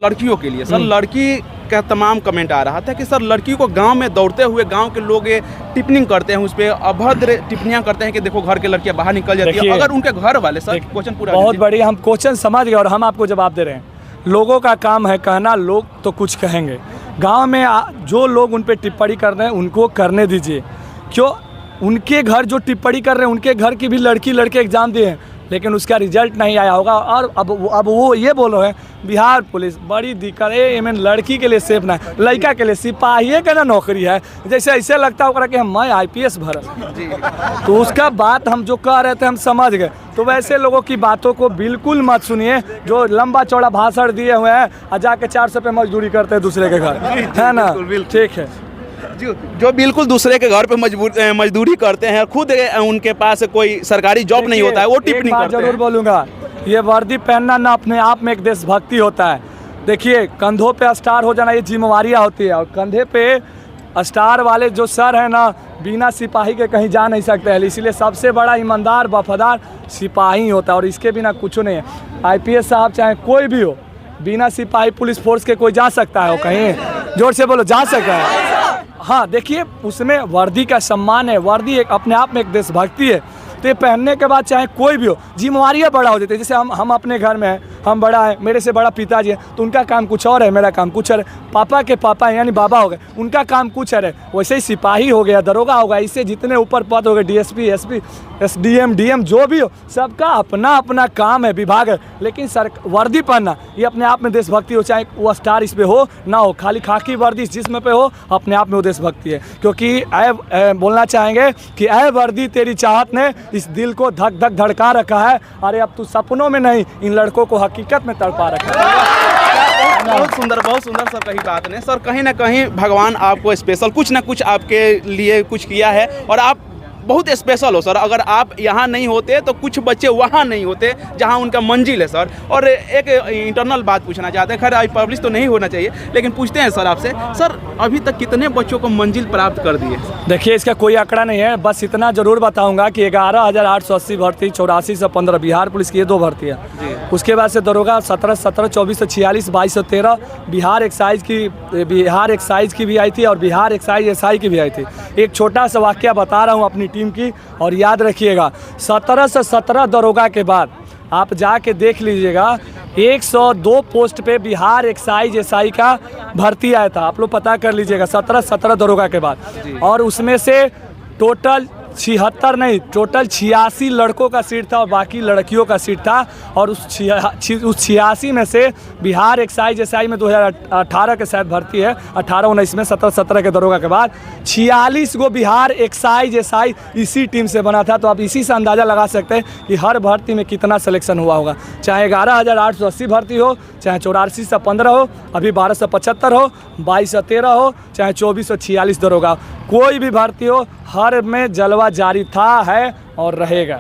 लड़कियों के लिए सर, लड़की का तमाम कमेंट आ रहा था कि सर लड़की को गांव में दौड़ते हुए गांव के लोग ये टिप्पणी करते हैं, उस पर अभद्र टिप्पणियां करते हैं कि देखो घर के लड़कियां बाहर निकल जाती है। अगर उनके घर वाले सर क्वेश्चन पूरा बहुत बढ़िया, हम क्वेश्चन समझ गए और हम आपको जवाब दे रहे हैं। लोगों का काम है कहना, लोग तो कुछ कहेंगे। गाँव में जो लोग उन पर टिप्पणी कर रहे हैं उनको करने दीजिए। क्यों? उनके घर जो टिप्पणी कर रहे हैं उनके घर की भी लड़के एग्जाम दिए हैं, लेकिन उसका रिजल्ट नहीं आया होगा। और अब वो ये बोल रहे हैं बिहार पुलिस बड़ी दिक्कत है, इमें लड़की के लिए सेफ ना है, लड़का के लिए सिपाही के ना नौकरी है। जैसे ऐसे लगता होगा कि मैं IPS भरा, तो उसका बात हम जो कह रहे थे हम समझ गए। तो वैसे लोगों की बातों को बिल्कुल मत सुनिए जो लंबा चौड़ा भाषण दिए हुए हैं और जाके 400 पे मजदूरी करते हैं दूसरे के घर, है ना? ठीक है, जो बिल्कुल दूसरे के घर पे मजदूरी करते हैं, खुद उनके पास कोई सरकारी जॉब नहीं होता है, वो टिप्पणी करते हैं। जरूर बोलूँगा, ये वर्दी पहनना ना अपने आप में एक देशभक्ति होता है। देखिए, कंधों पे स्टार हो जाना ये जिम्मेवारियाँ होती है, और कंधे पे स्टार वाले जो सर है ना, बिना सिपाही के कहीं जा नहीं सकते हैं। इसलिए सबसे बड़ा ईमानदार वफादार सिपाही होता है, और इसके बिना कुछ नहीं है। IPS साहब चाहे कोई भी हो, बिना सिपाही पुलिस फोर्स के कोई जा सकता है? वो कहीं जोर से बोलो, जा सकता है? हाँ, देखिए उसमें वर्दी का सम्मान है, वर्दी एक अपने आप में एक देशभक्ति है। तो ये पहनने के बाद चाहे कोई भी हो, जिम्मेवारियाँ बड़ा हो जाती है। जैसे हम अपने घर में हैं, हम बड़ा है, मेरे से बड़ा पिताजी है, तो उनका काम कुछ और है, मेरा काम कुछ और है। पापा के पापा यानी बाबा हो गए, उनका काम कुछ और है। वैसे ही सिपाही हो गया, दरोगा होगा, इससे जितने ऊपर पद हो गए, DSP SP SDM DM जो भी हो, सबका अपना अपना काम है, विभाग है। लेकिन वर्दी पहनना ये अपने आप में देशभक्ति हो, चाहे वो स्टार इस पे हो ना हो, खाली खाकी वर्दी जिस्म पे हो, अपने आप में वो देशभक्ति है। क्योंकि बोलना चाहेंगे कि ऐ वर्दी तेरी चाहत ने इस दिल को धक धक धड़का रखा है, अरे अब तू सपनों में नहीं इन लड़कों को हकीकत में तड़पा रखा है। बहुत सुंदर सर कही बात ने। सर कहीं ना कहीं भगवान आपको स्पेशल कुछ ना कुछ आपके लिए कुछ किया है, और आप बहुत स्पेशल हो सर। अगर आप यहाँ नहीं होते तो कुछ बच्चे वहाँ नहीं होते जहाँ उनका मंजिल है सर। और एक इंटरनल बात पूछना चाहते हैं, खैर पब्लिश तो नहीं होना चाहिए, लेकिन पूछते हैं सर आपसे, सर अभी तक कितने बच्चों को मंजिल प्राप्त कर दिए? देखिए, इसका कोई आंकड़ा नहीं है, बस इतना जरूर बताऊंगा कि 11,880 भर्ती, 84 से 15 बिहार पुलिस की ये 2 भर्ती है। उसके बाद से दरोगा 17, 24 से 46, 22 से 13 बिहार एक्साइज की भी आई थी, और बिहार एक्साइज SI की भी आई थी। एक छोटा सा वाकया बता रहा हूँ अपनी टीम की, और याद रखिएगा 17 से 17 दरोगा के बाद आप जाके देख लीजिएगा 102 पोस्ट पे बिहार एक्साइज SI का भर्ती आया था। आप लोग पता कर लीजिएगा 17 दरोगा के बाद, और उसमें से टोटल 86 लड़कों का सीट था और बाकी लड़कियों का सीट था। और उस 86 में से बिहार एक्साइज SI में 2018 के शायद भर्ती है, 18-19 में 17 के दरोगा के बाद 46 को बिहार एक्साइज SI इसी टीम से बना था। तो आप इसी से अंदाज़ा लगा सकते हैं कि हर भर्ती में कितना सिलेक्शन हुआ होगा। चाहे 11,880 भर्ती हो, चाहे 84 से 15 हो, अभी 1275 हो, 22 से 13 हो, चाहे 24 से 46 दरोगा, कोई भी भर्ती हो, हर में जलवा जारी था, है और रहेगा।